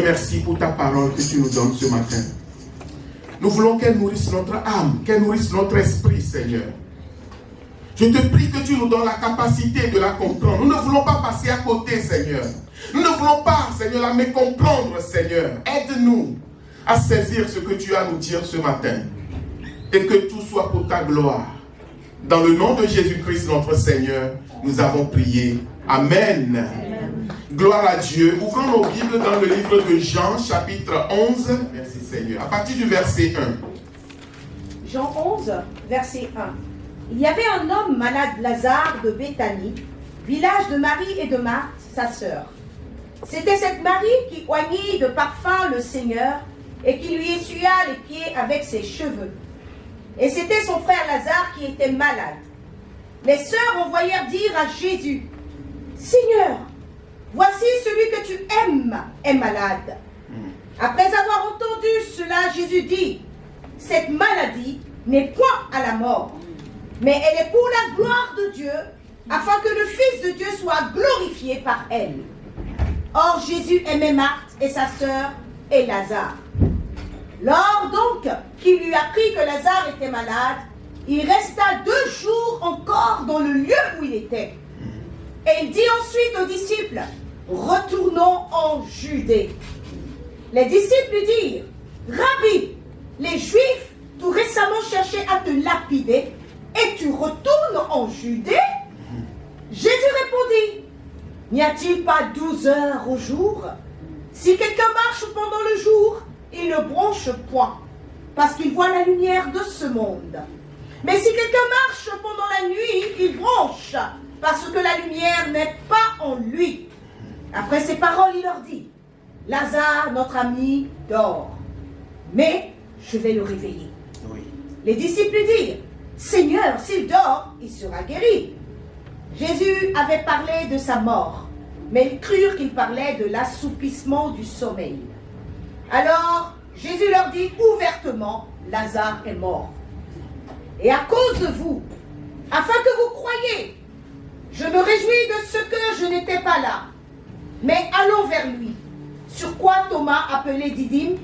remercie pour ta parole que tu nous donnes ce matin. Nous voulons qu'elle nourrisse notre âme, qu'elle nourrisse notre esprit, Seigneur. Je te prie que tu nous donnes la capacité de la comprendre. Nous ne voulons pas passer à côté, Seigneur. Nous ne voulons pas, Seigneur, la mécomprendre, Seigneur. Aide-nous à saisir ce que tu as à nous dire ce matin. Et que tout soit pour ta gloire. Dans le nom de Jésus-Christ, notre Seigneur, nous avons prié. Amen. Amen. Gloire à Dieu. Ouvrons nos Bibles dans le livre de Jean, chapitre 11. Merci Seigneur. À partir du verset 1. Jean 11, verset 1. Il y avait un homme malade, Lazare, de Béthanie, village de Marie et de Marthe, sa sœur. C'était cette Marie qui oignit de parfum le Seigneur et qui lui essuya les pieds avec ses cheveux. Et c'était son frère Lazare qui était malade. Les sœurs envoyèrent dire à Jésus, « Seigneur, voici celui que tu aimes est malade. » Après avoir entendu cela, Jésus dit, « Cette maladie n'est point à la mort, mais elle est pour la gloire de Dieu, afin que le Fils de Dieu soit glorifié par elle. » Or Jésus aimait Marthe et sa sœur et Lazare. Lors donc qu'il lui apprit que Lazare était malade, il resta 2 jours encore dans le lieu où il était. Et il dit ensuite aux disciples, « Retournons en Judée. » Les disciples lui dirent, « Rabbi, les Juifs tout récemment cherchaient à te lapider, et tu retournes en Judée ?» Jésus répondit, « N'y a-t-il pas 12 heures au jour? Si quelqu'un marche pendant le jour, il ne bronche point, parce qu'il voit la lumière de ce monde. Mais si quelqu'un marche pendant la nuit, il bronche, parce que la lumière n'est pas en lui. » Après ces paroles, il leur dit, « Lazare, notre ami, dort, mais je vais le réveiller. » Oui. Les disciples lui dirent, « Seigneur, s'il dort, il sera guéri. » Jésus avait parlé de sa mort, mais ils crurent qu'il parlait de l'assoupissement du sommeil. Alors, Jésus leur dit ouvertement, « Lazare est mort. Et à cause de vous, afin que vous croyiez, je me réjouis de ce que je n'étais pas là. Mais allons vers lui. » Sur quoi Thomas, appelé Didyme,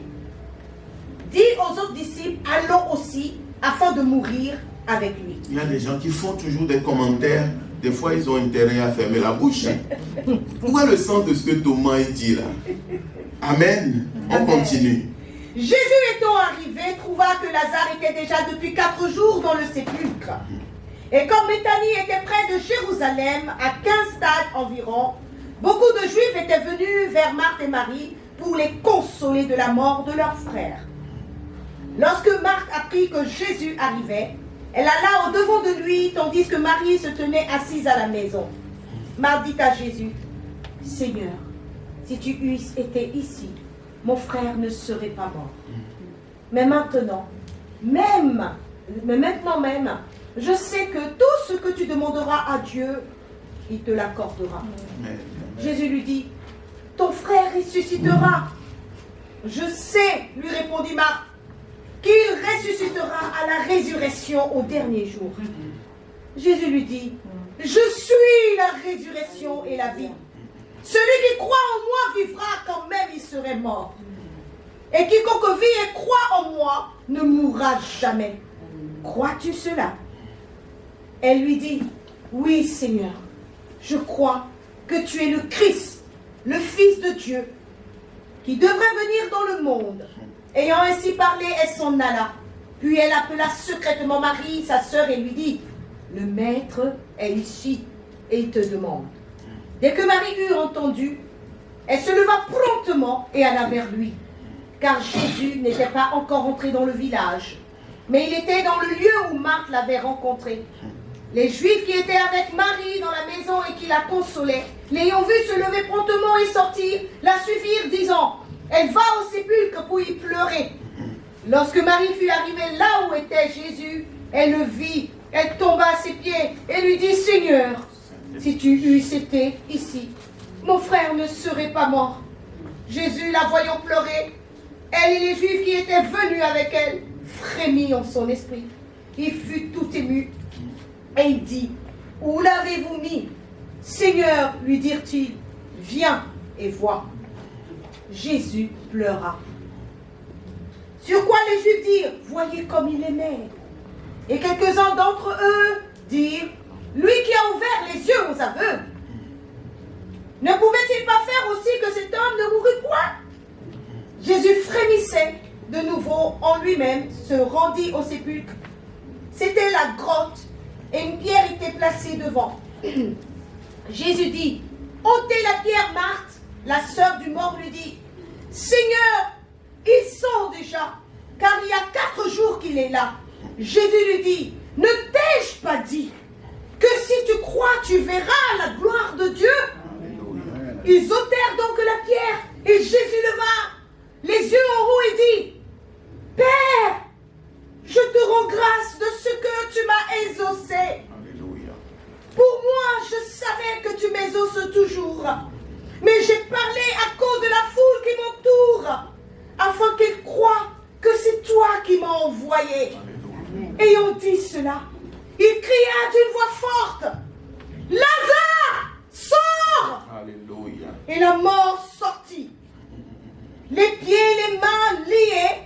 dit aux autres disciples, « Allons aussi, afin de mourir avec lui. » Il y a des gens qui font toujours des commentaires. Des fois, ils ont intérêt à fermer la bouche. Où est le sens de ce que Thomas dit là? Amen. On Amen. Continue. Jésus étant arrivé, trouva que Lazare était déjà depuis 4 jours dans le sépulcre. Et comme Béthanie était près de Jérusalem, à 15 stades environ, beaucoup de Juifs étaient venus vers Marthe et Marie pour les consoler de la mort de leur frère. Lorsque Marthe apprit que Jésus arrivait, elle alla au-devant de lui, tandis que Marie se tenait assise à la maison. Marthe dit à Jésus, « Seigneur, si tu eusses été ici, mon frère ne serait pas mort. Mais maintenant même, je sais que tout ce que tu demanderas à Dieu, il te l'accordera. » Jésus lui dit, « Ton frère ressuscitera. » « Je sais, lui répondit Marthe, qu'il ressuscitera à la résurrection au dernier jour. » Jésus lui dit, « Je suis la résurrection et la vie. Celui qui croit en moi vivra quand même il serait mort. Et quiconque vit et croit en moi ne mourra jamais. Crois-tu cela? » Elle lui dit, « Oui, Seigneur, je crois que tu es le Christ, le Fils de Dieu, qui devrait venir dans le monde. » Ayant ainsi parlé, elle s'en alla. Puis elle appela secrètement Marie, sa sœur, et lui dit, « Le Maître est ici, et il te demande. » Dès que Marie eut entendu, elle se leva promptement et alla vers lui, car Jésus n'était pas encore entré dans le village, mais il était dans le lieu où Marthe l'avait rencontré. Les Juifs qui étaient avec Marie dans la maison et qui la consolaient, l'ayant vue se lever promptement et sortir, la suivirent, disant, « Elle va au sépulcre pour y pleurer. » Lorsque Marie fut arrivée là où était Jésus, elle le vit, elle tomba à ses pieds et lui dit, « Seigneur, si tu eusses été ici, mon frère ne serait pas mort. » Jésus, la voyant pleurer, elle et les Juifs qui étaient venus avec elle, frémit en son esprit. Il fut tout ému et il dit, « Où l'avez-vous mis? » « Seigneur, lui dirent-ils, viens et vois. » Jésus pleura. Sur quoi les Juifs dirent, voyez comme il aimait. Et quelques-uns d'entre eux dirent, lui qui a ouvert les yeux aux aveugles, ne pouvait-il pas faire aussi que cet homme ne mourût point? Jésus frémissait de nouveau en lui-même, se rendit au sépulcre. C'était la grotte et une pierre était placée devant. Jésus dit, ôtez la pierre. Marthe, la sœur du mort, lui dit, Seigneur, ils sont déjà, car il y a 4 jours qu'il est là. Jésus lui dit, ne t'ai-je pas dit que si tu crois, tu verras la gloire de Dieu? Ils ôtèrent donc la pierre, et Jésus leva les yeux en haut et dit, Père, je te rends grâce de ce que tu m'as exaucé. Alléluia. Pour moi, je savais que tu m'exauces toujours, mais j'ai parlé à cause de la foule qui m'entoure, afin qu'ils croient que c'est toi qui m'as envoyé. Alléluia. Ayant dit cela, il cria d'une voix forte, Lazare, sors! Alléluia. Et la mort sortit. Les pieds et les mains liés.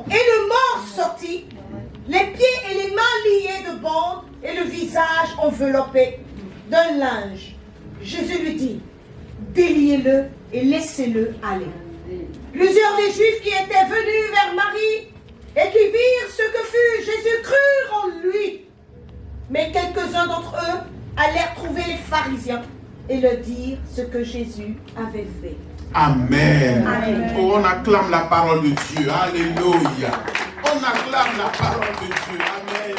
Et le mort sortit. Les pieds et les mains liés de bandes et le visage enveloppé d'un linge. Jésus lui dit, déliez-le et laissez-le aller. Plusieurs des Juifs qui étaient venus vers Marie et qui virent ce que fut Jésus crurent en lui. Mais quelques-uns d'entre eux allèrent trouver les pharisiens et leur dire ce que Jésus avait fait. Amen. Amen. Oh, on acclame la parole de Dieu. Alléluia. On acclame la parole de Dieu. Amen.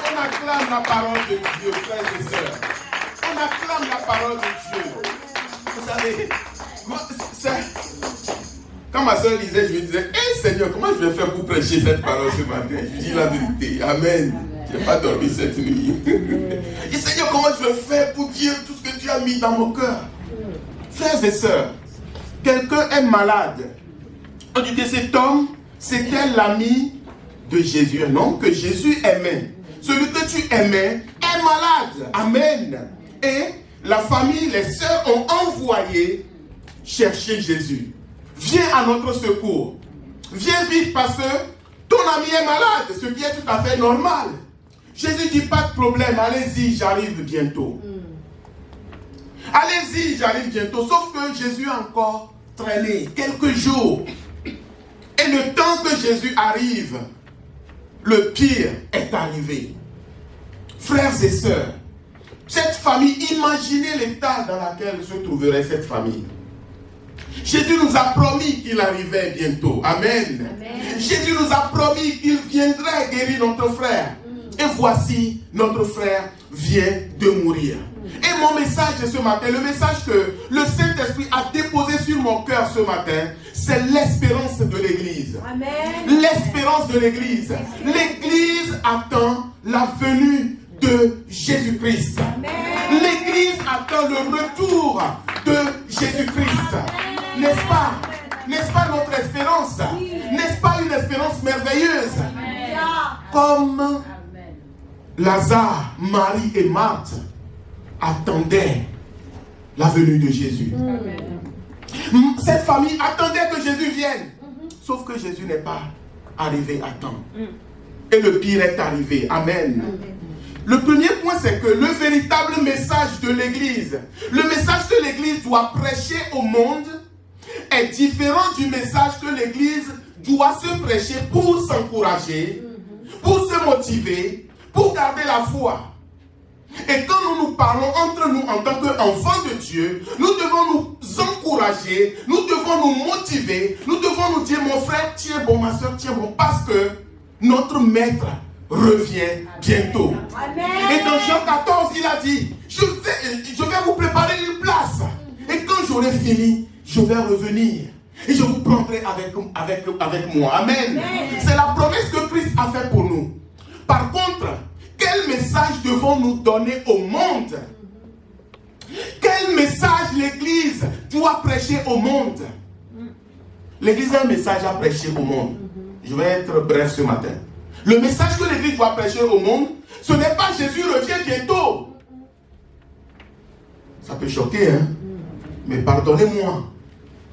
On acclame la parole de Dieu, frères et sœurs. On acclame la parole de Dieu. Vous savez, quand ma soeur lisait, je me disais, hé Seigneur, comment je vais faire pour prêcher cette parole ce matin? Je dis la vérité. Amen. Je n'ai pas dormi cette nuit. Je dis, Seigneur, comment je vais faire pour dire tout ce que tu as mis dans mon cœur? Frères et sœurs, quelqu'un est malade. On dit que cet homme, c'était l'ami de Jésus, un homme que Jésus aimait. Celui que tu aimais est malade. Amen. Et la famille, les sœurs ont envoyé chercher Jésus. Viens à notre secours. Viens vite parce que ton ami est malade, ce qui est tout à fait normal. Jésus dit, pas de problème, allez-y, j'arrive bientôt. Allez-y, j'arrive bientôt. Sauf que Jésus a encore traîné quelques jours. Et le temps que Jésus arrive, le pire est arrivé. Frères et sœurs, cette famille, imaginez l'état dans lequel se trouverait cette famille. Jésus nous a promis qu'il arrivait bientôt. Amen. Amen. Jésus nous a promis qu'il viendrait guérir notre frère. Et voici, notre frère vient de mourir. Et mon message de ce matin, le message que le Saint-Esprit a déposé sur mon cœur ce matin, c'est l'espérance de l'Église. Amen. L'espérance de l'Église. L'Église attend la venue de Jésus-Christ. L'Église attend le retour de Jésus-Christ. N'est-ce pas? N'est-ce pas notre espérance? N'est-ce pas une espérance merveilleuse? Comme Lazare, Marie et Marthe attendaient la venue de Jésus. Cette famille attendait que Jésus vienne. Sauf que Jésus n'est pas arrivé à temps. Et le pire est arrivé. Amen. Le premier point, c'est que le véritable message de l'Église, le message que l'Église doit prêcher au monde, est différent du message que l'Église doit se prêcher pour s'encourager, pour se motiver, pour garder la foi. Et quand nous nous parlons entre nous en tant qu'enfants de Dieu, nous devons nous encourager, nous devons nous motiver, nous devons nous dire, mon frère, tiens bon, ma soeur, tiens bon, parce que notre maître revient bientôt. Amen. Et dans Jean 14, il a dit, je vais vous préparer une place. Et quand j'aurai fini, je vais revenir. Et je vous prendrai avec moi. Amen. C'est la promesse que Christ a faite pour nous. Par contre, quel message devons-nous donner au monde? Quel message l'Église doit prêcher au monde? L'Église a un message à prêcher au monde. Je vais être bref ce matin. Le message que l'Église doit prêcher au monde, ce n'est pas Jésus revient bientôt. Ça peut choquer, hein? Mais pardonnez-moi.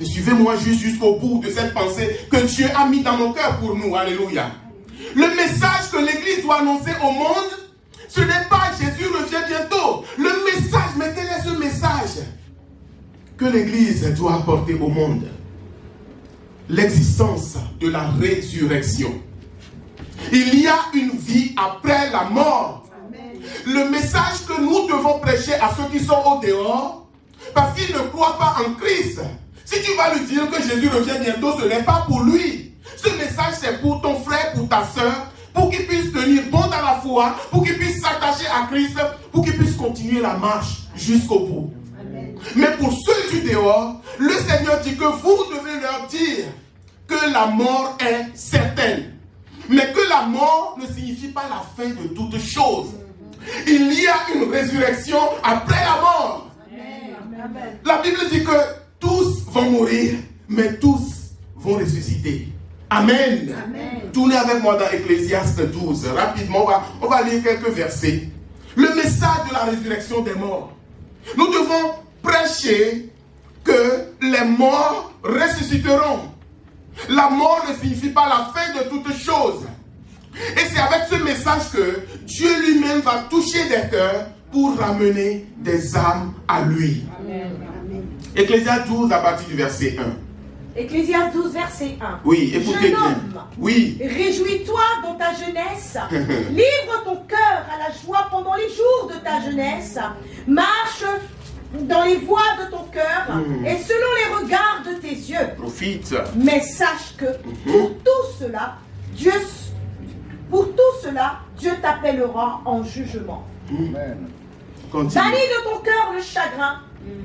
Et suivez-moi jusqu'au bout de cette pensée que Dieu a mis dans nos cœurs pour nous. Alléluia. Le message que l'Église doit annoncer au monde, ce n'est pas Jésus revient bientôt. Le message, mais quel est ce message que l'Église doit apporter au monde? L'existence de la résurrection. Il y a une vie après la mort. Amen. Le message que nous devons prêcher à ceux qui sont au dehors, parce qu'ils ne croient pas en Christ. Si tu vas lui dire que Jésus revient bientôt, ce n'est pas pour lui. Ce message, c'est pour ton frère, pour ta soeur, pour qu'il puisse tenir bon dans la foi, pour qu'il puisse s'attacher à Christ, pour qu'il puisse continuer la marche jusqu'au bout. Amen. Mais pour ceux du dehors, le Seigneur dit que vous devez leur dire que la mort est certaine. Mais que la mort ne signifie pas la fin de toute chose. Il y a une résurrection après la mort. Amen. La Bible dit que tous vont mourir, mais tous vont ressusciter. Amen. Amen. Tournez avec moi dans Ecclésiaste 12. Rapidement, on va lire quelques versets. Le message de la résurrection des morts. Nous devons prêcher que les morts ressusciteront. La mort ne signifie pas la fin de toute chose. Et c'est avec ce message que Dieu lui-même va toucher des cœurs pour ramener des âmes à lui. Amen. Ecclésiaste 12 à partir du verset 1. Ecclésiaste 12, verset 1. Oui, écoutez bien. Oui. Réjouis-toi dans ta jeunesse. Livre ton cœur à la joie pendant les jours de ta jeunesse. Marche dans les voies de ton cœur et selon les regards de tes yeux. Profite. Mais sache que pour tout cela, Dieu t'appellera en jugement. Amen. Bannis de ton cœur le chagrin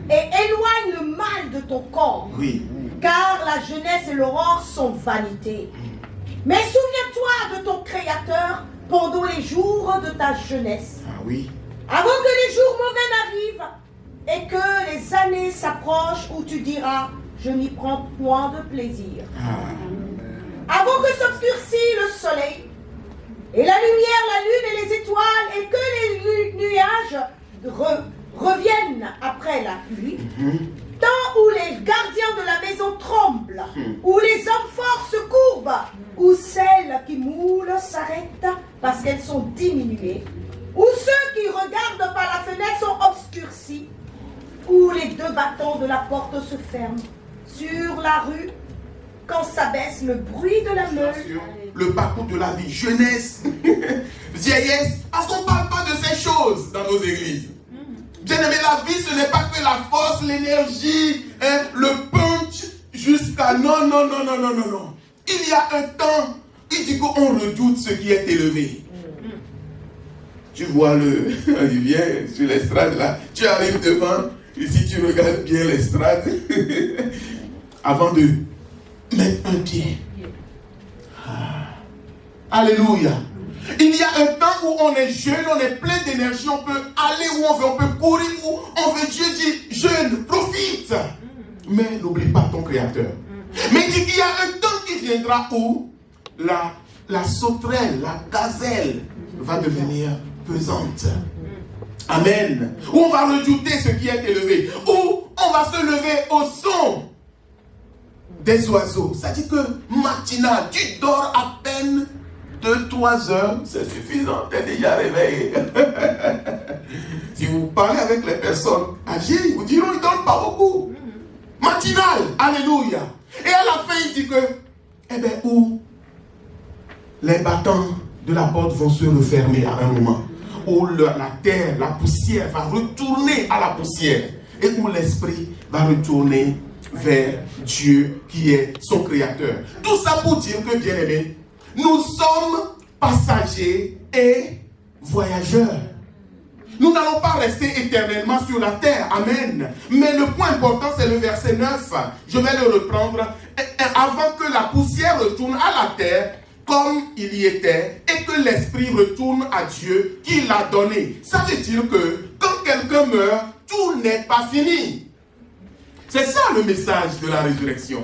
et éloigne le mal de ton corps. Oui. Car la jeunesse et l'aurore sont vanité. Mais souviens-toi de ton Créateur pendant les jours de ta jeunesse. Ah oui. Avant que les jours mauvais n'arrivent et que les années s'approchent où tu diras, je n'y prends point de plaisir. Avant que s'obscurcisse le soleil et la lumière, la lune et les étoiles et que les nuages reviennent après la pluie, temps où les gardiens de la maison tremblent, où les hommes forts se courbent, où celles qui moulent s'arrêtent parce qu'elles sont diminuées, où ceux qui regardent par la fenêtre sont obscurcis, où les deux battants de la porte se ferment, sur la rue, quand s'abaisse le bruit de la meule. Le parcours de la vie, jeunesse, vieillesse, parce qu'on ne parle pas de ces choses dans nos églises. Bien aimé, la vie, ce n'est pas que la force, l'énergie, le punch, jusqu'à non. Il y a un temps, il dit qu'on redoute ce qui est élevé. Tu vois il vient sur l'estrade là, tu arrives devant, et si tu regardes bien l'estrade, avant de mettre un pied. Alléluia. Il y a un temps où on est jeune, on est plein d'énergie, on peut aller où on veut, on peut courir où on veut. Dieu dit, jeune, profite. Mais n'oublie pas ton Créateur. Mais il dit qu'il y a un temps qui viendra où la sauterelle, la gazelle va devenir pesante. Amen. Où on va redouter ce qui est élevé. Où on va se lever au son des oiseaux. Ça dit que matinal, tu dors à peine 2-3 heures, c'est suffisant, tu es déjà réveillé. Si vous parlez avec les personnes âgées, ils vous diront, ils ne dorment pas beaucoup. Matinal, alléluia. Et à la fin, il dit que, où les battants de la porte vont se refermer à un moment, où la terre, la poussière va retourner à la poussière, et où l'esprit va retourner vers Dieu qui est son créateur. Tout ça pour dire que, bien aimé, nous sommes passagers et voyageurs. Nous n'allons pas rester éternellement sur la terre. Amen. Mais le point important, c'est le verset 9. Je vais le reprendre. Avant que la poussière retourne à la terre, comme il y était, et que l'esprit retourne à Dieu qui l'a donné. Ça veut dire que quand quelqu'un meurt, tout n'est pas fini. C'est ça le message de la résurrection.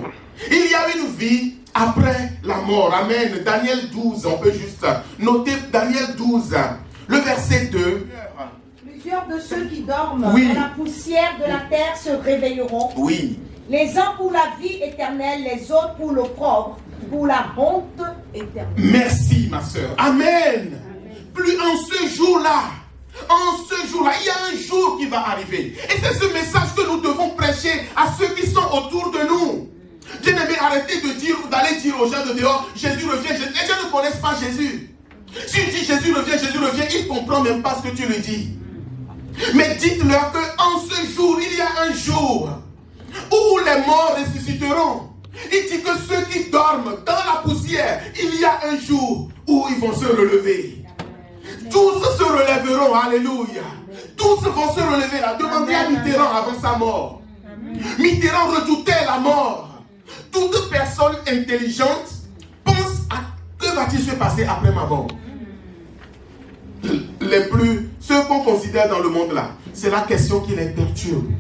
Il y a une vie après la mort. Amen. Daniel 12, on peut juste noter Daniel 12, le verset 2. plusieurs de ceux qui dorment Oui. dans la poussière de la terre se réveilleront. Oui. Les uns pour la vie éternelle, les autres pour l'opprobre, pour la honte éternelle. Merci, ma soeur. Amen. Plus en ce jour-là, il y a un jour qui va arriver. Et c'est ce message que nous devons prêcher à ceux qui sont autour de nous. Bien-aimés, arrêtez d'aller dire aux gens de dehors, Jésus revient. Les gens ne connaissent pas Jésus. Si tu dis Jésus revient, ils ne comprennent même pas ce que tu lui dis. Mais dites-leur qu'en ce jour, il y a un jour où les morts ressusciteront. Il dit que ceux qui dorment dans la poussière, il y a un jour où ils vont se relever. Tous se relèveront, alléluia. Tous vont se relever là. Demandez à Mitterrand avant sa mort. Mitterrand redoutait la mort. Toute personne intelligente pense à que va-t-il se passer après ma mort. Ceux qu'on considère dans le monde là, c'est la question qui les perturbe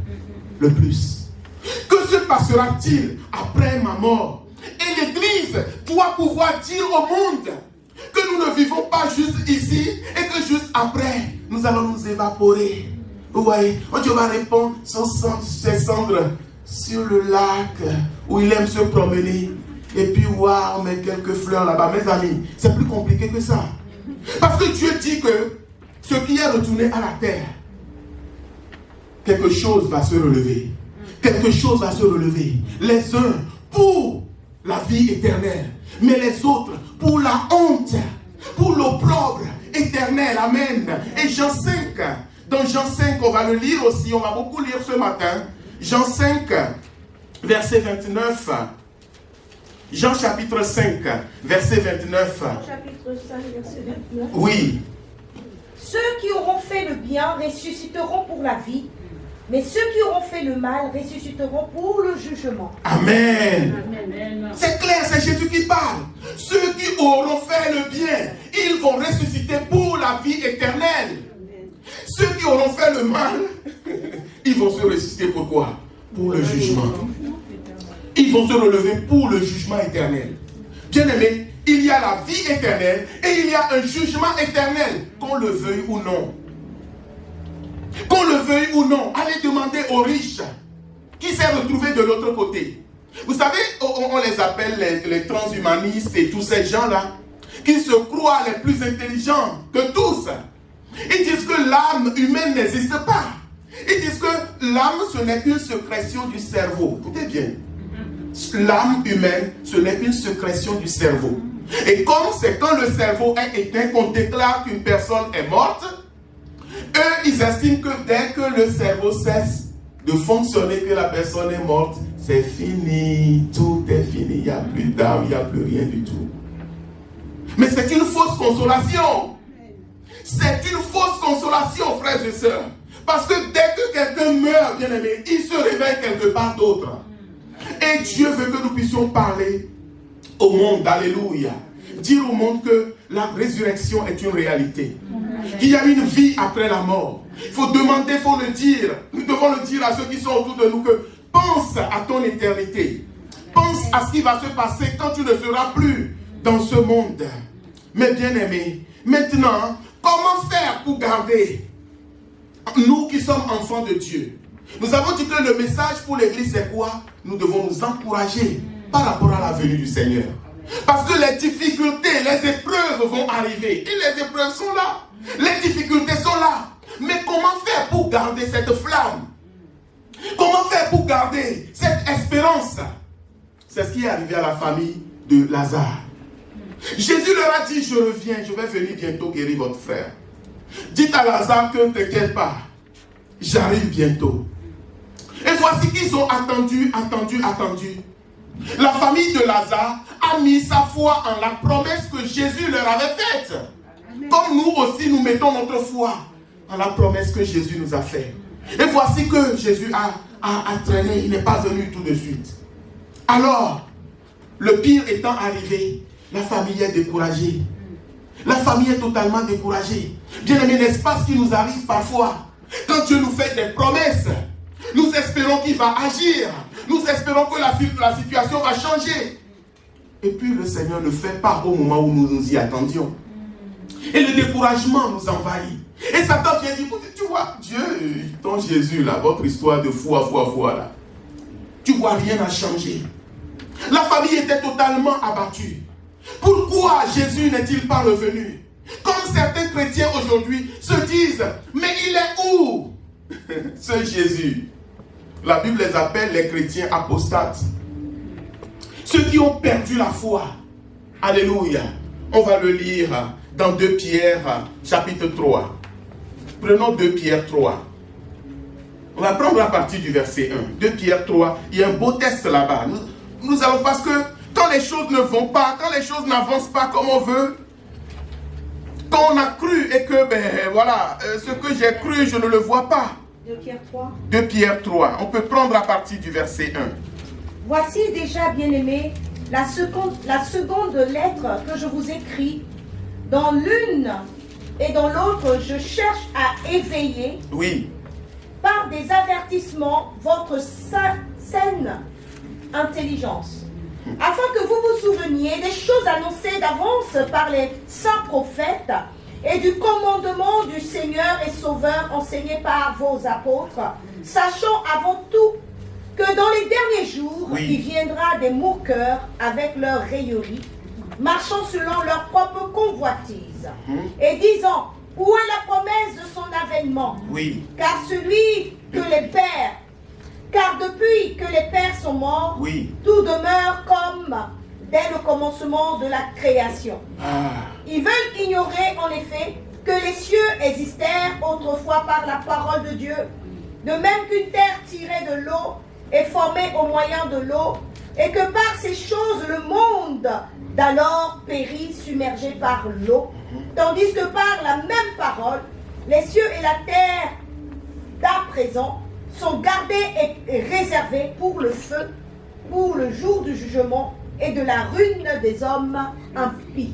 le plus. Que se passera-t-il après ma mort? Et l'Église doit pouvoir dire au monde que nous ne vivons pas juste ici et que juste après, nous allons nous évaporer. Vous voyez, Dieu va répandre ses cendres sur le lac où il aime se promener. Et puis, waouh, mais quelques fleurs là-bas. Mes amis, c'est plus compliqué que ça. Parce que Dieu dit que ce qui est retourné à la terre, quelque chose va se relever. Quelque chose va se relever. Les uns pour la vie éternelle, mais les autres pour la honte, pour l'opprobre éternel. Amen. Et Jean 5, dans Jean 5, on va le lire aussi, on va beaucoup lire ce matin. Jean 5, verset 29. Jean chapitre 5, verset 29. Jean chapitre 5, verset 29. Oui. Ceux qui auront fait le bien ressusciteront pour la vie, mais ceux qui auront fait le mal ressusciteront pour le jugement. Amen. C'est clair, c'est Jésus qui parle. Ceux qui auront fait le bien, ils vont ressusciter pour la vie éternelle. Ceux qui auront fait le mal, ils vont se ressusciter pour quoi? Pour le jugement. Ils vont se relever pour le jugement éternel. Bien-aimés, il y a la vie éternelle et il y a un jugement éternel, qu'on le veuille ou non. Qu'on le veuille ou non, allez demander aux riches qui s'est retrouvé de l'autre côté. Vous savez, on les appelle les transhumanistes et tous ces gens-là qui se croient les plus intelligents que tous. Ils disent que l'âme humaine n'existe pas. Ils disent que l'âme, ce n'est qu'une sécrétion du cerveau. Écoutez bien. L'âme humaine, ce n'est qu'une sécrétion du cerveau. Et comme c'est quand le cerveau est éteint qu'on déclare qu'une personne est morte, eux, ils estiment que dès que le cerveau cesse de fonctionner, que la personne est morte, c'est fini, tout est fini, il n'y a plus d'âme, il n'y a plus rien du tout. Mais c'est une fausse consolation. C'est une fausse consolation, frères et sœurs. Parce que dès que quelqu'un meurt, bien aimé, il se réveille quelque part d'autre. Et Dieu veut que nous puissions parler au monde, alléluia. Dire au monde que la résurrection est une réalité. Qu'il y a une vie après la mort. Il faut demander, il faut le dire. Nous devons le dire à ceux qui sont autour de nous que pense à ton éternité. Pense à ce qui va se passer quand tu ne seras plus dans ce monde. Mais bien aimé, maintenant, comment faire pour garder, nous qui sommes enfants de Dieu? Nous avons dit que le message pour l'église c'est quoi? Nous devons nous encourager par rapport à la venue du Seigneur. Parce que les difficultés, les épreuves vont arriver. Et les épreuves sont là. Les difficultés sont là. Mais comment faire pour garder cette flamme? Comment faire pour garder cette espérance? C'est ce qui est arrivé à la famille de Lazare. Jésus leur a dit, je reviens, je vais venir bientôt guérir votre frère. Dites à Lazare que ne t'inquiète pas, j'arrive bientôt. Et voici qu'ils ont attendu. La famille de Lazare a mis sa foi en la promesse que Jésus leur avait faite. Comme nous aussi, nous mettons notre foi en la promesse que Jésus nous a faite. Et voici que Jésus a traîné, il n'est pas venu tout de suite. Alors, le pire étant arrivé, la famille est découragée. La famille est totalement découragée. Bien aimé, n'est-ce pas ce qui nous arrive parfois? Quand Dieu nous fait des promesses, nous espérons qu'il va agir. Nous espérons que la situation va changer. Et puis le Seigneur ne fait pas au moment où nous nous y attendions. Et le découragement nous envahit. Et Satan vient dire, tu vois, Dieu, ton Jésus, là, votre histoire de foi, là, tu vois, rien n'a changé. La famille était totalement abattue. Pourquoi Jésus n'est-il pas revenu? Comme certains chrétiens aujourd'hui se disent, mais il est où ce Jésus? La Bible les appelle les chrétiens apostates. Ceux qui ont perdu la foi. Alléluia. On va le lire dans 2 Pierre chapitre 3. Prenons 2 Pierre 3. On va prendre à partir du verset 1. 2 Pierre 3. Il y a un beau texte là-bas. Nous allons, parce que quand les choses ne vont pas, quand les choses n'avancent pas comme on veut, quand on a cru et que, ce que j'ai cru, je ne le vois pas. 2 Pierre 3. 2 Pierre 3. On peut prendre à partir du verset 1. Voici déjà, bien-aimés, la seconde lettre que je vous écris. Dans l'une et dans l'autre, je cherche à éveiller, oui, par des avertissements, votre saine intelligence, afin que vous vous souveniez des choses annoncées d'avance par les saints prophètes et du commandement du Seigneur et Sauveur enseigné par vos apôtres, sachant avant tout que dans les derniers jours, oui, il viendra des moqueurs avec leur raillerie, marchant selon leur propre convoitise, et disant, où est la promesse de son avènement? oui, Car depuis que les pères sont morts, oui, tout demeure comme dès le commencement de la création. Ils veulent ignorer en effet que les cieux existèrent autrefois par la parole de Dieu, de même qu'une terre tirée de l'eau est formée au moyen de l'eau, et que par ces choses le monde d'alors périt submergé par l'eau, tandis que par la même parole, les cieux et la terre d'à présent sont gardés et réservés pour le feu, pour le jour du jugement et de la ruine des hommes impies.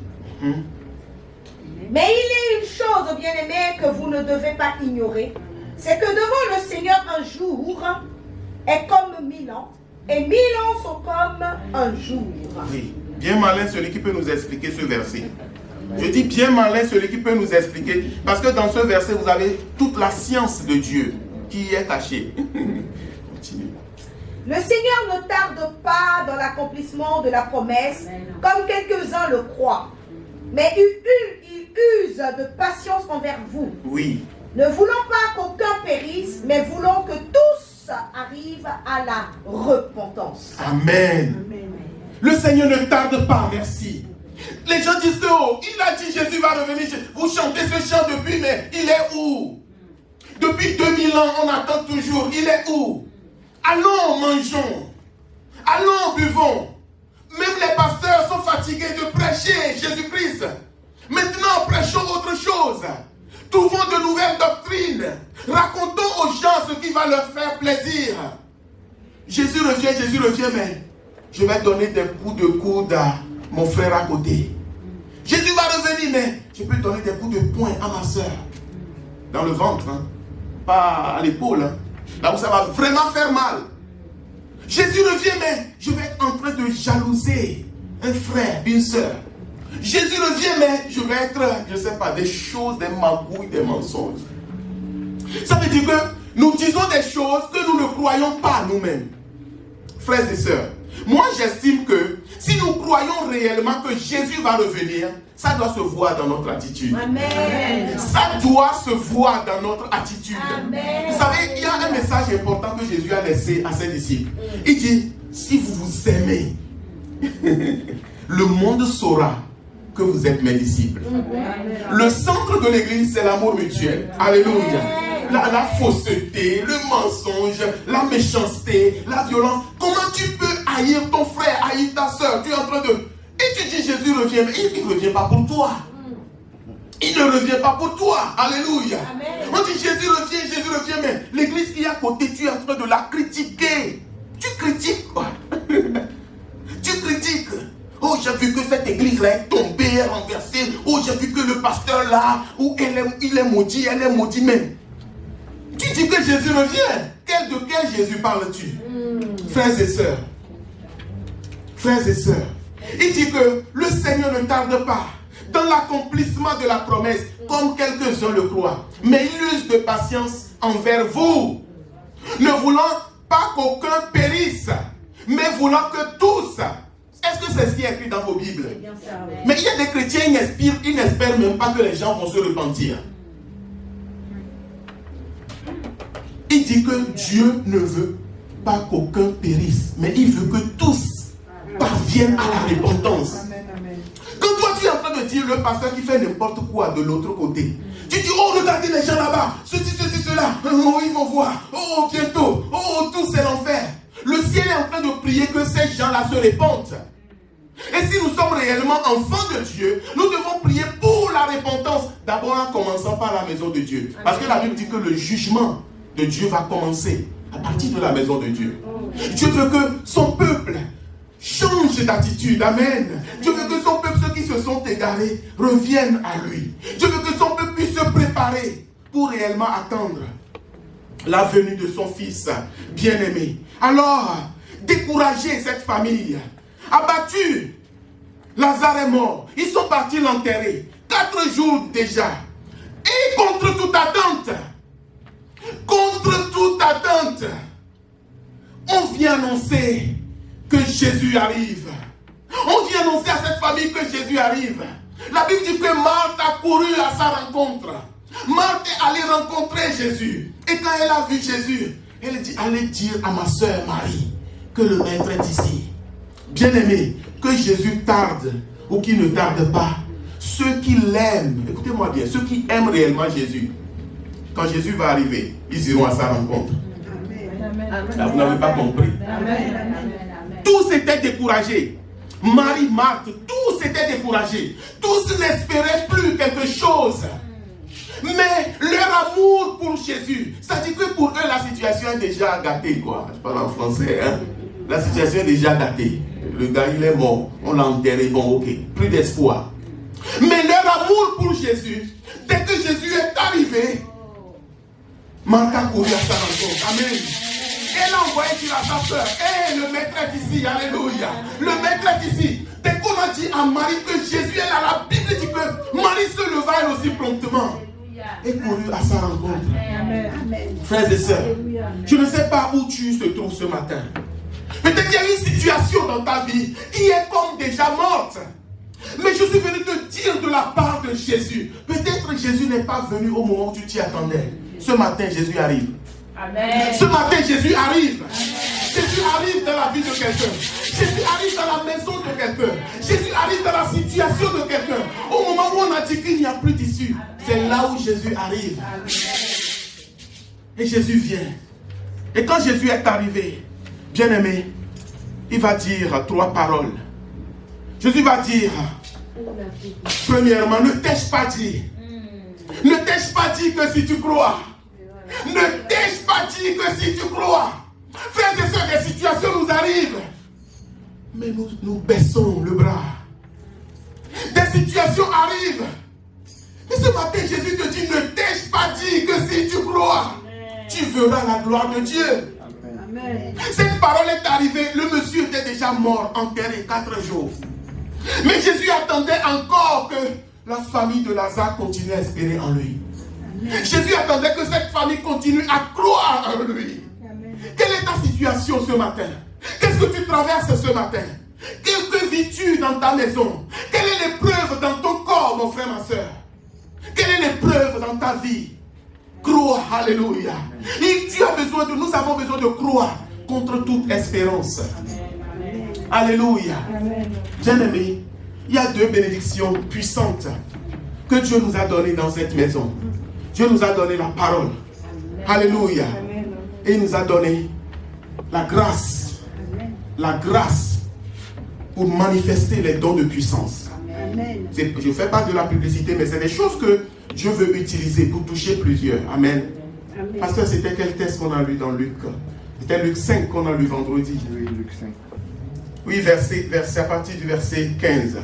Mais il est une chose, bien-aimés, que vous ne devez pas ignorer, c'est que devant le Seigneur un jour est comme 1000 ans, et 1000 ans sont comme un jour. Oui. Bien malin celui qui peut nous expliquer ce verset. Je dis bien malin celui qui peut nous expliquer, parce que dans ce verset, vous avez toute la science de Dieu qui y est cachée. Continue. Le Seigneur ne tarde pas dans l'accomplissement de la promesse, comme quelques-uns le croient, mais il use de patience envers vous. Oui. Ne voulons pas qu'aucun périsse, mais voulons que tous arrivent à la repentance. Amen. Le Seigneur ne tarde pas, merci. Les gens disent que, oh, il a dit Jésus va revenir. Vous chantez ce chant depuis, mais il est où? Depuis 2000 ans, on attend toujours. Il est où? Allons, mangeons. Allons, buvons. Même les pasteurs sont fatigués de prêcher Jésus-Christ. Maintenant, prêchons autre chose. Trouvons de nouvelles doctrines. Racontons aux gens ce qui va leur faire plaisir. Jésus revient, mais je vais donner des coups de coude à mon frère à côté. Jésus va revenir, mais je peux donner des coups de poing à ma soeur. Dans le ventre, hein. Pas à l'épaule. Hein. Là où ça va vraiment faire mal. Jésus revient, mais je vais être en train de jalouser un frère, une soeur. Jésus revient, mais je vais être, je ne sais pas, des choses, des magouilles, des mensonges. Ça veut dire que nous disons des choses que nous ne croyons pas nous-mêmes. Frères et sœurs, moi j'estime que si nous croyons réellement que Jésus va revenir, ça doit se voir dans notre attitude. Amen. Ça doit se voir dans notre attitude. Amen. Vous savez, il y a un message important que Jésus a laissé à ses disciples. Il dit, si vous vous aimez, le monde saura que vous êtes mes disciples. Le centre de l'église, c'est l'amour mutuel. Alléluia. La fausseté, le mensonge, la méchanceté, la violence. Comment tu peux haïr ton frère, haïr ta soeur? Tu es en train de... Et tu dis Jésus revient, mais il ne revient pas pour toi. Il ne revient pas pour toi. Alléluia. Amen. On dit Jésus revient, mais l'église qui est à côté, tu es en train de la critiquer. Tu critiques quoi? Tu critiques. Oh, j'ai vu que cette église-là est tombée, est renversée. Oh, j'ai vu que le pasteur là, où il est maudit, elle est maudite même. Tu dis que Jésus revient. De quel Jésus parles-tu? Frères et sœurs. Frères et sœurs. Il dit que le Seigneur ne tarde pas. dans l'accomplissement de la promesse, comme quelques-uns le croient. Mais il use de patience envers vous, ne voulant pas qu'aucun périsse, mais voulant que tous. Est-ce que c'est ce qui est écrit dans vos Bibles? Mais il y a des chrétiens, ils n'espèrent même pas que les gens vont se repentir. Il dit que Dieu ne veut pas qu'aucun périsse, mais il veut que tous parviennent à la repentance. Quand toi tu es en train de dire le pasteur qui fait n'importe quoi de l'autre côté, tu dis, oh regardez les gens là-bas, ceci, cela, oh ils vont voir, oh bientôt, oh tout c'est l'enfer. Le ciel est en train de prier que ces gens-là se répandent. Et si nous sommes réellement enfants de Dieu, nous devons prier pour la repentance, d'abord en commençant par la maison de Dieu. Parce que la Bible dit que le jugement de Dieu va commencer à partir de la maison de Dieu. Dieu veut que son peuple change d'attitude. Amen. Dieu veut que son peuple, ceux qui se sont égarés, reviennent à lui. Dieu veut que son peuple puisse se préparer pour réellement attendre la venue de son fils bien-aimé. Alors, décourager cette famille, abattu, Lazare est mort. Ils sont partis l'enterrer. 4 jours déjà. Et contre toute attente, on vient annoncer que Jésus arrive. On vient annoncer à cette famille que Jésus arrive. La Bible dit que Marthe a couru à sa rencontre. Marthe est allée rencontrer Jésus. Et quand elle a vu Jésus, elle dit, allez dire à ma soeur Marie que le maître est ici. Bien-aimé, que Jésus tarde ou qu'il ne tarde pas, ceux qui l'aiment, écoutez-moi bien, ceux qui aiment réellement Jésus, quand Jésus va arriver, ils iront à sa rencontre. Là, vous n'avez pas compris. Tous étaient découragés. Marie, Marthe, tous étaient découragés. Tous n'espéraient plus quelque chose. Mais leur amour pour Jésus, ça dit que pour eux, la situation est déjà gâtée, quoi. Je parle en français, hein. La situation est déjà gâtée. Le gars, il est mort. On l'a enterré. Bon, ok. Plus d'espoir. Mais leur amour pour Jésus, dès que Jésus est arrivé, Marthe a couru à sa rencontre. Amen. Elle a envoyé dire à sa soeur, hé, le maître est ici, alléluia. Le maître est ici. Dès qu'on a dit à Marie que Jésus est là, la Bible dit que Marie se leva elle aussi promptement et courut à sa rencontre. Amen. Frères et sœurs, je ne sais pas où tu te trouves ce matin. Peut-être qu'il y a une situation dans ta vie qui est comme déjà morte. Mais je suis venu te dire de la part de Jésus. Peut-être Jésus n'est pas venu au moment où tu t'y attendais. Ce matin, Jésus arrive. Amen. Ce matin, Jésus arrive. Amen. Jésus arrive dans la vie de quelqu'un. Jésus arrive dans la maison de quelqu'un. Jésus arrive dans la situation de quelqu'un. Au moment où on a dit qu'il n'y a plus d'issue, c'est là où Jésus arrive. Amen. Et Jésus vient. Et quand Jésus est arrivé, bien-aimé, il va dire 3 paroles. Jésus va dire, premièrement, ne t'ai-je pas dit? Ne t'ai-je pas dit que si tu crois? Ne t'ai-je pas dit que si tu crois? Frères et sœurs, des situations nous arrivent. Mais nous baissons le bras. Des situations arrivent. Et ce matin, Jésus te dit, ne t'ai-je pas dit que si tu crois, tu verras la gloire de Dieu. Amen. Cette parole est arrivée, le monsieur était déjà mort, enterré 4 jours. Mais Jésus attendait encore que la famille de Lazare continue à espérer en lui. Amen. Jésus attendait que cette famille continue à croire en lui. Amen. Quelle est ta situation ce matin? Qu'est-ce que tu traverses ce matin? Que vis-tu dans ta maison? Quelle est l'épreuve dans ton corps, mon frère, ma soeur? Quelle est l'épreuve dans ta vie? Crois, alléluia. Et tu as besoin de, nous avons besoin de croire contre toute espérance. Amen. Alléluia. Bien-aimé, il y a 2 bénédictions puissantes que Dieu nous a données dans cette maison. Dieu nous a donné la parole. Amen. Alléluia. Amen. Et il nous a donné la grâce. Amen. La grâce pour manifester les dons de puissance. Amen. Je ne fais pas de la publicité, mais c'est des choses que Dieu veut utiliser pour toucher plusieurs. Amen. Amen. Pasteur, c'était quel texte qu'on a lu dans Luc? C'était Luc 5 qu'on a lu vendredi. Oui, Luc 5. Oui, verset à partir du verset 15.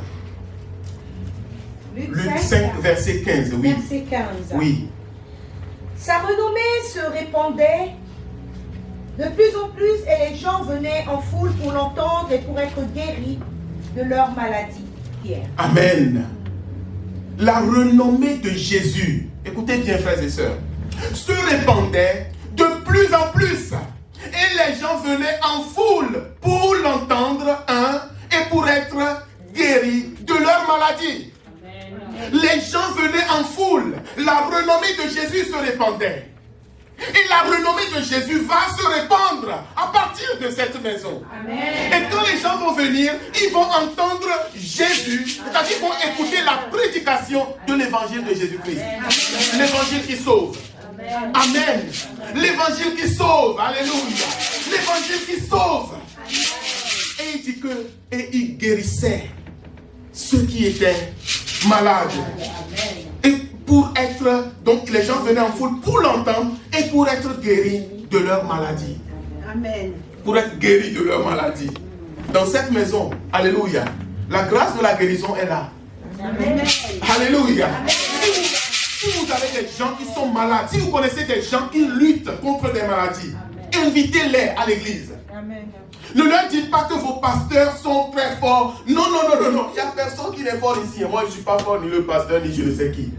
Luc 5, verset 15. Oui. Verset 15. Oui. Sa renommée se répandait de plus en plus et les gens venaient en foule pour l'entendre et pour être guéris de leur maladie. Pierre. Amen. la renommée de Jésus, écoutez bien frères et sœurs, se répandait de plus en plus. Et les gens venaient en foule pour l'entendre, et pour être guéris de leur maladie. Les gens venaient en foule. La renommée de Jésus se répandait. Et la renommée de Jésus va se répandre à partir de cette maison. Amen. Et quand les gens vont venir, ils vont entendre Jésus, c'est-à-dire qu'ils vont écouter la prédication de l'évangile de Jésus-Christ. L'évangile qui sauve. Amen. Amen. L'évangile qui sauve. Alléluia. L'évangile qui sauve. Et il dit que, et il guérissait ceux qui étaient malades. Et pour être, donc les gens venaient en foule pour l'entendre et pour être guéris de leur maladie. Amen. Pour être guéris de leur maladie. Dans cette maison, alléluia, la grâce de la guérison est là. Amen. Alléluia. Amen. Si vous avez des gens qui sont malades, si vous connaissez des gens qui luttent contre des maladies, invitez-les à l'église. Amen. Ne leur dites pas que vos pasteurs sont très forts. Non. Il n'y a personne qui est fort ici. Moi, je ne suis pas fort, ni le pasteur, ni je ne sais qui.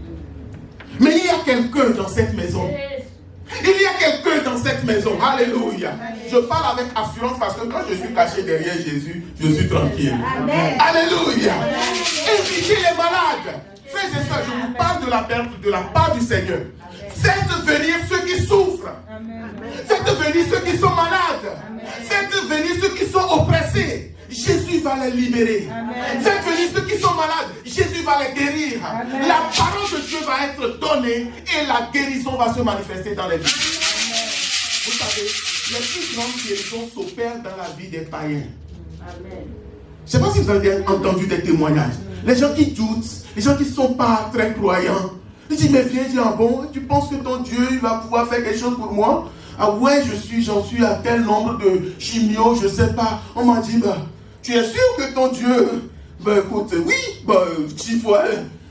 Mais il y a quelqu'un dans cette maison. Il y a quelqu'un dans cette maison. Alléluia. Je parle avec assurance parce que quand je suis caché derrière Jésus, je suis tranquille. Amen. Alléluia. Invitez les malades. Frères et sœurs, je vous parle de la part du Seigneur. Faites venir ceux qui souffrent. Faites venir ceux qui sont malades. Faites venir ceux qui sont oppressés. Jésus va les libérer. Amen. Faites venir ceux qui sont malades. Jésus va les guérir. Amen. La parole de Dieu va être donnée et la guérison va se manifester dans les vies. Amen. Vous savez, les plus grandes guérisons s'opèrent dans la vie des païens. Amen. Je ne sais pas si vous avez entendu des témoignages. Les gens qui doutent, les gens qui ne sont pas très croyants, ils disent, mais viens, dis, ah bon, tu penses que ton Dieu il va pouvoir faire quelque chose pour moi? Ah ouais, j'en suis à tel nombre de chimio, je ne sais pas. On m'a dit, bah, tu es sûr que ton Dieu, ben écoute, oui, ben, 6 fois,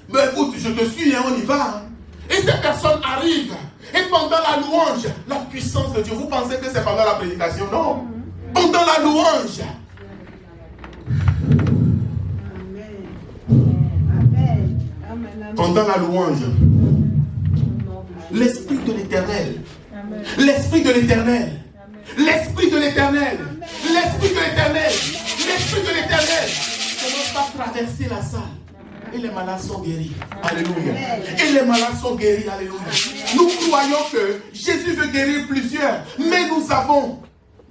ben écoute, je te suis, hein, on y va. Et ces personnes arrivent, et pendant la louange, la puissance de Dieu, vous pensez que c'est pendant la prédication? Non. Pendant la louange. Pendant la louange, l'Esprit de l'Éternel, l'Esprit de l'Éternel, l'Esprit de l'Éternel, l'Esprit de l'Éternel, l'Esprit de l'Éternel commence à traverser la salle. Et les malades sont guéris. Alléluia. Et les malades sont guéris. Alléluia. Nous croyons que Jésus veut guérir plusieurs, mais nous avons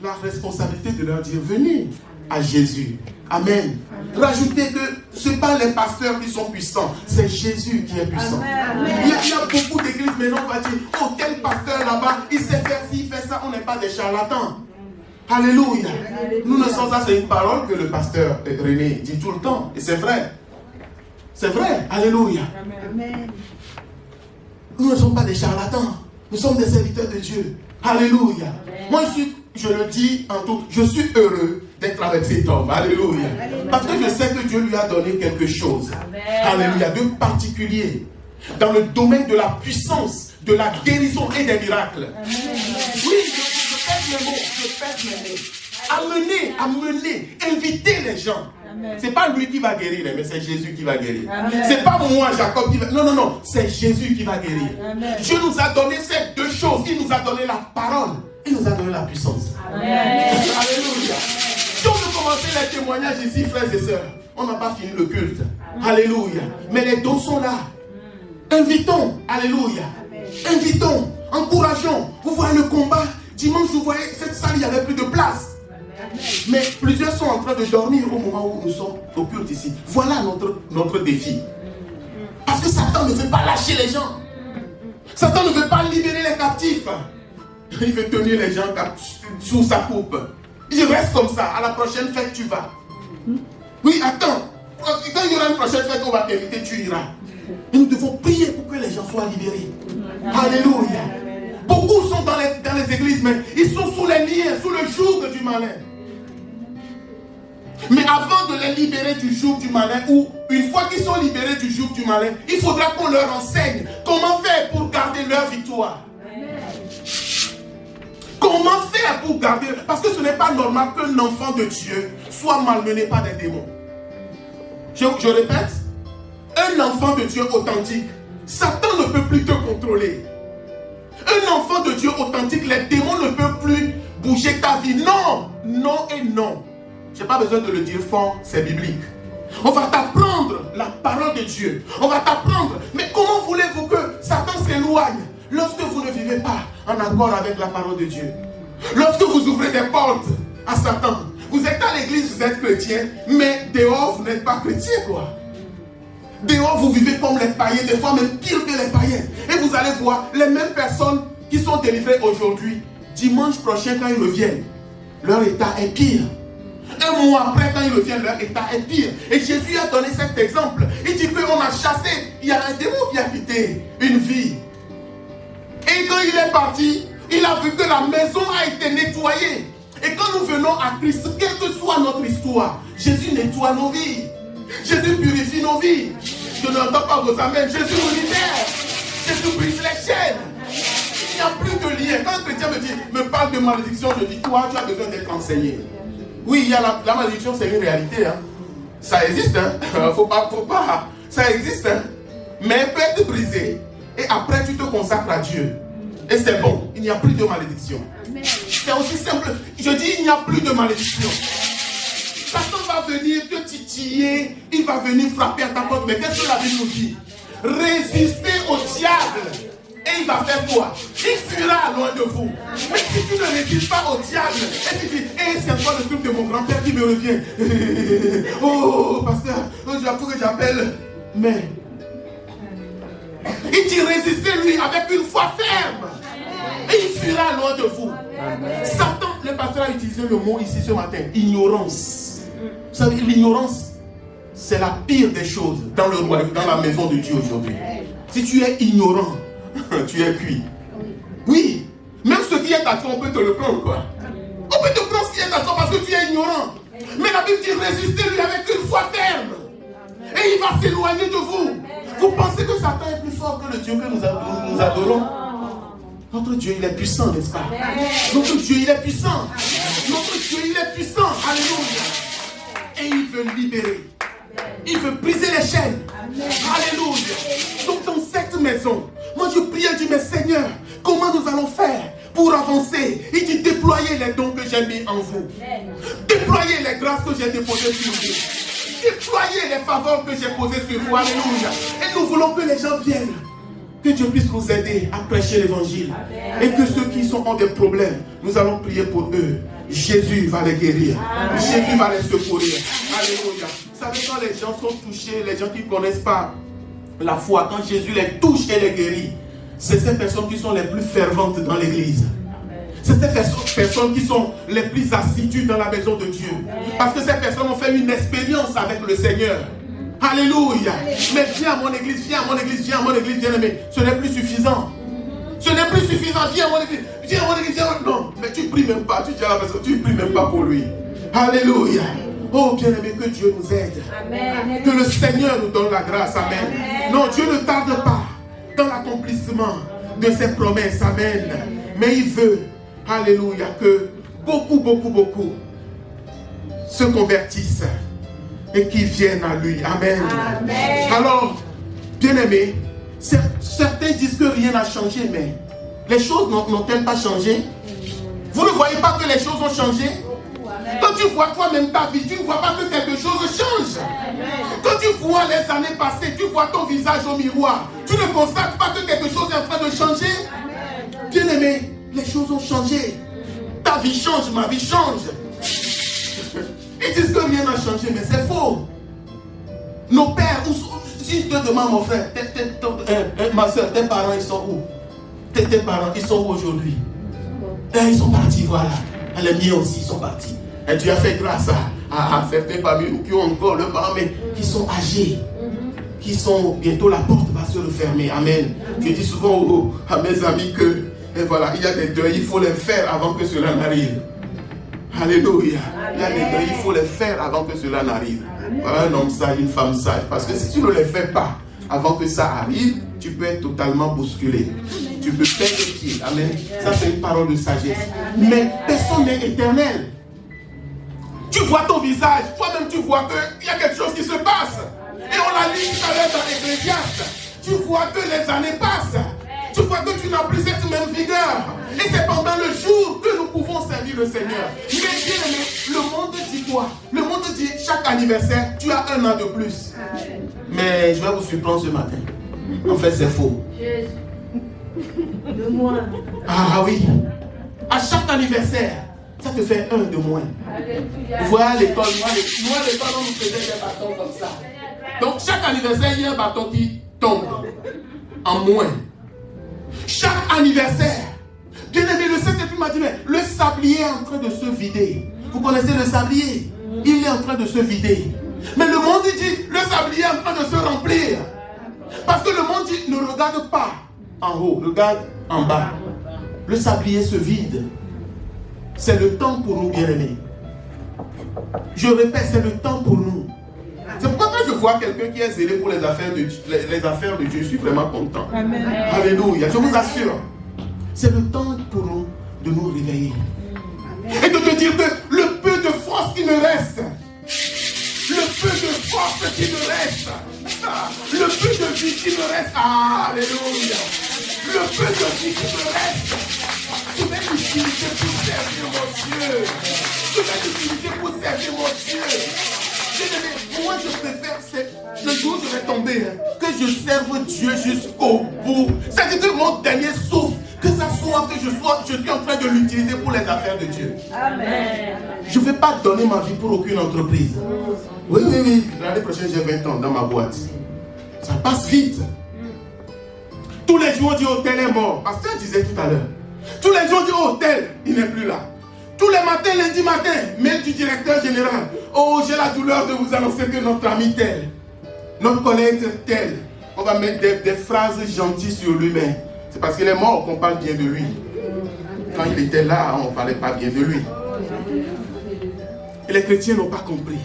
la responsabilité de leur dire, venez à Jésus. Amen. Rajoutez que ce n'est pas les pasteurs qui sont puissants, c'est Jésus qui est puissant. Il y a beaucoup d'églises, maintenant on va dire, oh tel pasteur là-bas, il sait faire ci, il fait ça, on n'est pas des charlatans. Alléluia. Nous ne sommes pas, c'est une parole que le pasteur René dit tout le temps, et c'est vrai. C'est vrai. Alléluia. Amen. Nous ne sommes pas des charlatans, nous sommes des serviteurs de Dieu. Alléluia. Moi je le dis en tout, je suis heureux d'être avec cet homme. Alléluia. Parce que je sais que Dieu lui a donné quelque chose. Alléluia. De particulier. Dans le domaine de la puissance, de la guérison et des miracles. Oui, je pèse mes mots. Je pèse mes mots. Amener, inviter les gens. C'est pas lui qui va guérir, mais c'est Jésus qui va guérir. C'est pas moi, Jacob, qui va... Non. C'est Jésus qui va guérir. Amen. Dieu nous a donné ces deux choses. Il nous a donné la parole. Il nous a donné la puissance. Amen. Alléluia. Si on veut commencer les témoignages ici, frères et sœurs, on n'a pas fini le culte. Amen. Alléluia. Mais les dons sont là. Invitons. Alléluia. Amen. Invitons. Encourageons. Vous voyez le combat. Dimanche, vous voyez, cette salle, il n'y avait plus de place. Amen. Mais plusieurs sont en train de dormir au moment où nous sommes au culte ici. Voilà notre défi. Parce que Satan ne veut pas lâcher les gens. Satan ne veut pas libérer les captifs. Il veut tenir les gens sous sa coupe. Il reste comme ça. À la prochaine fête, tu vas. Oui, attends. Quand il y aura une prochaine fête, on va t'inviter, tu iras. Et nous devons prier pour que les gens soient libérés. Alléluia. Beaucoup sont dans les églises, mais ils sont sous les liens, sous le joug du malin. Mais avant de les libérer du joug du malin, ou une fois qu'ils sont libérés du joug du malin, il faudra qu'on leur enseigne comment faire pour garder leur victoire. Comment faire pour garder... Parce que ce n'est pas normal qu'un enfant de Dieu soit malmené par des démons. Je répète, Un enfant de Dieu authentique, Satan ne peut plus te contrôler. Un enfant de Dieu authentique, les démons ne peuvent plus bouger ta vie. Non, non et non. Je n'ai pas besoin de le dire fort, c'est biblique. On va t'apprendre la parole de Dieu. On va t'apprendre. Mais comment voulez-vous que Satan s'éloigne lorsque vous ne vivez pas en accord avec la parole de Dieu? Lorsque vous ouvrez des portes à Satan, vous êtes à l'église, vous êtes chrétien, mais dehors, vous n'êtes pas chrétien, quoi. Dehors, vous vivez comme les païens, des fois même pire que les païens. Et vous allez voir les mêmes personnes qui sont délivrées aujourd'hui, dimanche prochain, quand ils reviennent, leur état est pire. Un mois après, quand ils reviennent, leur état est pire. Et Jésus a donné cet exemple. Il dit qu'on a chassé, il y a un démon qui a quitté une vie. Et quand il est parti, il a vu que la maison a été nettoyée. Et quand nous venons à Christ, quelle que soit notre histoire, Jésus nettoie nos vies. Jésus purifie nos vies. Je n'entends pas vos amens. Jésus nous libère. Jésus brise les chaînes. Il n'y a plus de lien. Quand un chrétien me parle de malédiction, je dis, toi, tu as besoin d'être enseigné. Oui, il y a la malédiction, c'est une réalité. Hein. Ça existe. Hein. Faut pas. Ça existe. Hein. Mais elle peut être brisée. Et après, tu te consacres à Dieu. Et c'est bon. Il n'y a plus de malédiction. C'est aussi simple. Je dis, il n'y a plus de malédiction. Satan va venir te titiller, il va venir frapper à ta porte. Mais qu'est-ce que la Bible nous dit? Résistez au diable. Et il va faire quoi? Il fuira loin de vous. Mais si tu ne résistes pas au diable, et tu dis, c'est encore le truc de mon grand-père qui me revient. Oh, pasteur, il faut que j'appelle. Mais, il dit, résistez-lui avec une foi ferme. Et il fuira loin de vous. Satan, le pasteur a utilisé le mot ici ce matin, ignorance. Vous savez, l'ignorance, c'est la pire des choses dans le royaume, dans la maison de Dieu aujourd'hui. Si tu es ignorant, tu es cuit. Oui, même ce qui est à toi, on peut te le prendre, quoi. On peut te prendre ce qui est à toi parce que tu es ignorant. Mais la Bible dit, résistez-lui avec une foi ferme. Et il va s'éloigner de vous. Vous pensez que Satan est plus fort que le Dieu que nous adorons? Notre Dieu, il est puissant, n'est-ce pas? Notre Dieu, il est puissant. Notre Dieu, il est puissant. Alléluia. Et il veut libérer. Il veut briser les chaînes. Alléluia. Donc dans cette maison, moi je prie, je dis, mais Seigneur, comment nous allons faire pour avancer? Il dit, déployez les dons que j'ai mis en vous. Déployez les grâces que j'ai déposées sur vous. Déployez les faveurs que j'ai posées sur vous. Alléluia. Et nous voulons que les gens viennent. Que Dieu puisse nous aider à prêcher l'évangile. Et que ceux qui ont des problèmes, nous allons prier pour eux. Jésus va les guérir. Amen. Jésus va les secourir. Alléluia. Vous savez, quand les gens sont touchés, les gens qui ne connaissent pas la foi, quand Jésus les touche et les guérit, c'est ces personnes qui sont les plus ferventes dans l'église. C'est ces personnes qui sont les plus assidues dans la maison de Dieu. Parce que ces personnes ont fait une expérience avec le Seigneur. Alléluia. Mais viens à mon église, viens à mon église, viens à mon église, bien aimé. Ce n'est plus suffisant. Ce n'est plus suffisant. Viens à mon église, viens à mon église, viens à mon... Non, mais tu ne pries même pas. Tu dis à la personne, tu ne pries même pas pour lui. Alléluia. Oh, bien aimé, que Dieu nous aide. Amen. Que le Seigneur nous donne la grâce. Amen. Amen. Non, Dieu ne tarde pas dans l'accomplissement de ses promesses. Amen. Mais il veut, alléluia, que beaucoup se convertissent et qui viennent à lui. Amen. Amen. Alors, bien-aimés, certains disent que rien n'a changé, mais les choses n'ont-elles pas changé? Vous ne voyez pas que les choses ont changé? Quand tu vois toi-même ta vie, tu ne vois pas que quelque chose change. Quand tu vois les années passées, tu vois ton visage au miroir, tu ne constates pas que quelque chose est en train de changer? Bien-aimés, les choses ont changé. Ta vie change, ma vie change. Ils disent que rien n'a changé, mais c'est faux. Nos pères, si je te demande, mon frère, ma soeur, tes parents, ils sont où? Tes parents, ils sont où aujourd'hui? Ils sont partis, voilà. Les miens aussi, ils sont partis. Et tu as fait grâce à certains parmi nous qui ont encore leurs parents, mais qui sont âgés. Qui sont, bientôt la porte va se refermer. Amen. Je dis souvent à mes amis que, et voilà, il y a des deuils, il faut les faire avant que cela n'arrive. Alléluia. Il y a des deuils, il faut les faire avant que cela n'arrive. Voilà un homme sage, une femme sage. Parce que si tu ne les fais pas avant que ça arrive, tu peux être totalement bousculé. Tu peux perdre pied. Amen. Ça, c'est une parole de sagesse. Mais personne n'est éternel. Tu vois ton visage, toi-même tu vois qu'il y a quelque chose qui se passe. Et on l'a dit tout à l'heure dans l'Ecclésiaste. Tu vois que les années passent. Tu vois que tu n'as plus cette même vigueur. Et c'est pendant le jour que nous pouvons servir le Seigneur. Mais bien aimé, le monde dit quoi? Le monde dit chaque anniversaire, tu as 1 an de plus. Mais je vais vous surprendre ce matin. En fait, c'est faux. De moins. Ah oui. À chaque anniversaire, ça te fait 1 de moins. Voilà l'école. Moi, l'école, on nous faisait des bâtons comme ça. Donc, chaque anniversaire, il y a un bâton qui tombe en moins. Chaque anniversaire. Bien aimé, le Saint-Esprit m'a dit, mais le sablier est en train de se vider. Vous connaissez le sablier? Il est en train de se vider. Mais le monde dit, le sablier est en train de se remplir. Parce que le monde dit, ne regarde pas en haut, regarde en bas. Le sablier se vide. C'est le temps pour nous, bien-aimés. Je répète, c'est le temps pour nous. C'est pourquoi quand je vois quelqu'un qui est zélé pour les affaires de Dieu, je suis vraiment content. Amen. Alléluia, je vous assure. C'est le temps pour nous de nous réveiller. Et de te dire que le peu de force qui me reste, le peu de force qui me reste, le peu de vie qui me reste, alléluia, le peu de vie qui me reste, je vais l'utiliser pour servir mon Dieu. Je vais l'utiliser pour servir mon Dieu. Moi, je préfère, le jour où je vais tomber, que je serve Dieu jusqu'au bout. C'est-à-dire que mon dernier souffle, que ça soit que je suis en train de l'utiliser pour les affaires de Dieu. Amen. Je ne vais pas donner ma vie pour aucune entreprise. Oui. L'année prochaine, j'ai 20 ans dans ma boîte. Ça passe vite. Tous les jours, on dit hôtel est mort. Pasteur disait tout à l'heure. Tous les jours, on dit hôtel, il n'est plus là. Tous les matins, lundi matin, mail du directeur général. Oh, j'ai la douleur de vous annoncer que notre ami tel, notre collègue tel, on va mettre des phrases gentilles sur lui, mais c'est parce qu'il est mort qu'on parle bien de lui. Quand il était là, on ne parlait pas bien de lui. Et les chrétiens n'ont pas compris.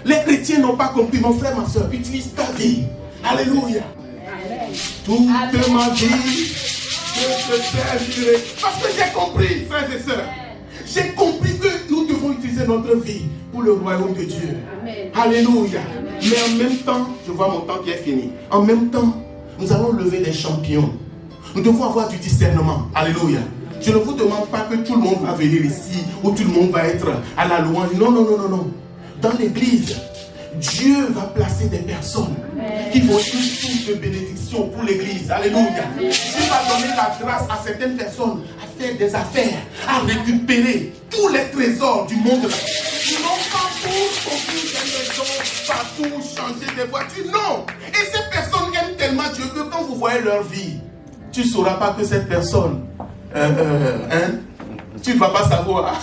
Les chrétiens n'ont pas compris. Mon frère, ma soeur, utilise ta vie. Alléluia. Toute ma vie, je te servirai. Parce que j'ai compris, frères et sœurs. J'ai compris que nous devons utiliser notre vie pour le royaume de Dieu. Amen. Alléluia. Amen. Mais en même temps, je vois mon temps qui est fini. En même temps, nous allons lever les champions. Nous devons avoir du discernement. Alléluia. Je ne vous demande pas que tout le monde va venir ici ou tout le monde va être à la louange. Non. Dans l'église, Dieu va placer des personnes qui vont être une source de bénédiction pour l'église. Alléluia. Dieu va donner la grâce à certaines personnes à faire des affaires, à récupérer tous les trésors du monde. Ils n'ont pas pour construire des maisons, partout, changer des voitures. Non. Et ces personnes aiment tellement Dieu que quand vous voyez leur vie, tu ne sauras pas que cette personne, tu ne vas pas savoir.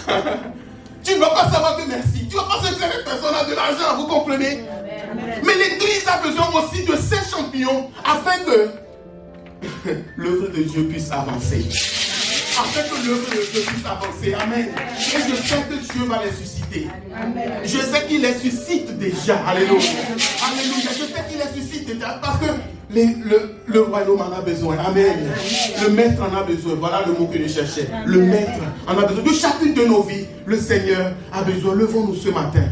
Tu ne vas pas savoir que merci. Tu ne vas pas savoir que cette personne a de l'argent, vous comprenez? Amen. Mais l'église a besoin aussi de ces champions afin que l'œuvre de Dieu puisse avancer. Afin que l'œuvre de Dieu puisse avancer. Amen. Et je sais que Dieu va les susciter. Amen. Je sais qu'il les suscite déjà. Alléluia. Alléluia. Je sais qu'il les suscite déjà parce que le royaume en a besoin. Amen. Le maître en a besoin. Voilà le mot que je cherchais. Le maître en a besoin. De chacune de nos vies, le Seigneur a besoin. Levons-nous ce matin.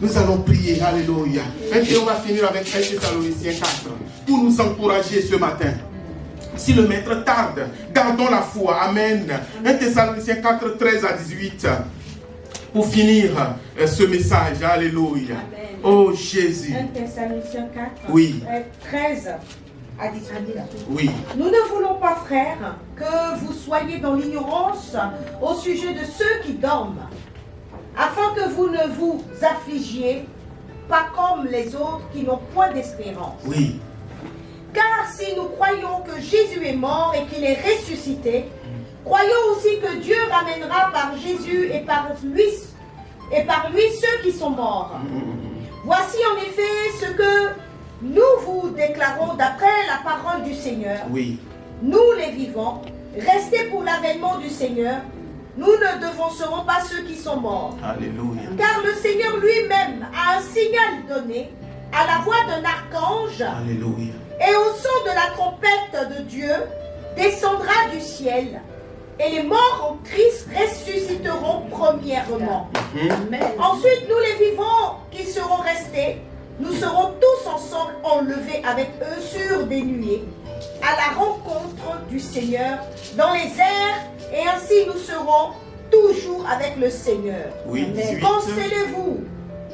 Nous allons prier. Alléluia. Et on va finir avec 1 Thessaloniciens 4 pour nous encourager ce matin. Si le maître tarde, gardons la foi. Amen. 1 Thessaloniciens 4, 13 à 18. Pour finir ce message. Alléluia. Amen. Oh Jésus. 1 Thessaloniciens 4, oui. 13 à 18. Oui. Nous ne voulons pas, frères, que vous soyez dans l'ignorance au sujet de ceux qui dorment, afin que vous ne vous affligiez pas comme les autres qui n'ont point d'espérance. Oui. Car si nous croyons que Jésus est mort et qu'il est ressuscité, croyons aussi que Dieu ramènera par Jésus et par lui ceux qui sont morts. Voici en effet ce que nous vous déclarons d'après la parole du Seigneur. Oui. Nous les vivants, restés pour l'avènement du Seigneur, nous ne devancerons pas ceux qui sont morts. Alléluia. Car le Seigneur lui-même a un signal donné à la voix d'un archange. Alléluia. Et au son de la trompette de Dieu, descendra du ciel. Et les morts en Christ ressusciteront premièrement. Amen. Ensuite, nous les vivants qui serons restés, nous serons tous ensemble enlevés avec eux sur des nuées à la rencontre du Seigneur dans les airs, et ainsi nous serons toujours avec le Seigneur. Oui, 18. Consolez-vous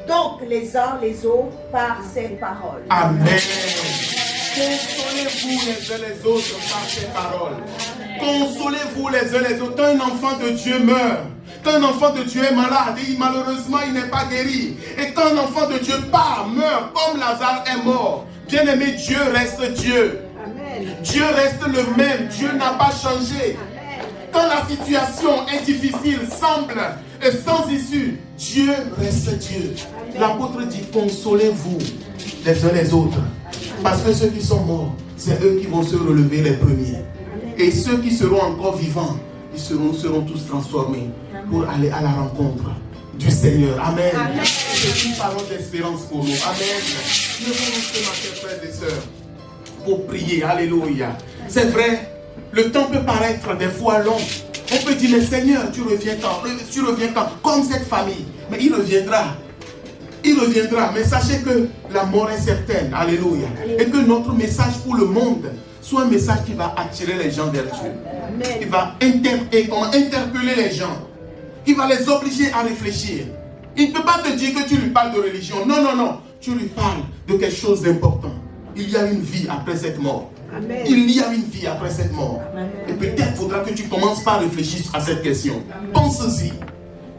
donc les uns les autres par ces paroles. Amen. Consolez-vous les uns les autres par ces paroles. Consolez-vous les uns les autres. Quand un enfant de Dieu meurt, quand un enfant de Dieu est malade, et malheureusement il n'est pas guéri, et quand un enfant de Dieu part, meurt, comme Lazare est mort, bien aimé, Dieu reste Dieu. Amen. Dieu reste le même. Dieu n'a pas changé. Quand la situation est difficile, semble sans issue, Dieu reste Dieu. L'apôtre dit, consolez-vous les uns les autres. Parce que ceux qui sont morts, c'est eux qui vont se relever les premiers. Et ceux qui seront encore vivants, ils seront tous transformés pour aller à la rencontre du Seigneur. Amen. C'est une parole d'espérance pour nous. Amen. Je vous ce matin, frères et sœurs, pour prier. Alléluia. C'est vrai, le temps peut paraître des fois long. On peut dire, mais Seigneur, tu reviens quand? Tu reviens quand? Comme cette famille. Mais il reviendra. Il reviendra. Mais sachez que la mort est certaine. Alléluia. Et que notre message pour le monde soit un message qui va attirer les gens vers Dieu. Qui va interpeller les gens. Qui va les obliger à réfléchir. Il ne peut pas te dire que tu lui parles de religion. Non, non, non. Tu lui parles de quelque chose d'important. Il y a une vie après cette mort. Amen. Il y a une vie après cette mort. Amen. Et peut-être faudra que tu commences par réfléchir à cette question. Pense-y.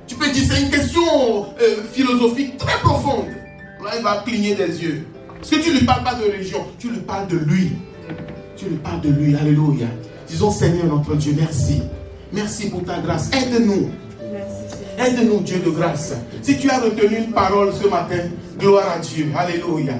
Tu peux dire c'est une question philosophique très profonde. Là, il va cligner des yeux. Parce que tu ne lui parles pas de religion, tu lui parles de lui. Tu lui parles de lui. Alléluia. Disons, Seigneur notre Dieu, merci. Merci pour ta grâce. Aide-nous. Aide-nous, Dieu de grâce. Si tu as retenu une parole ce matin, gloire à Dieu. Alléluia.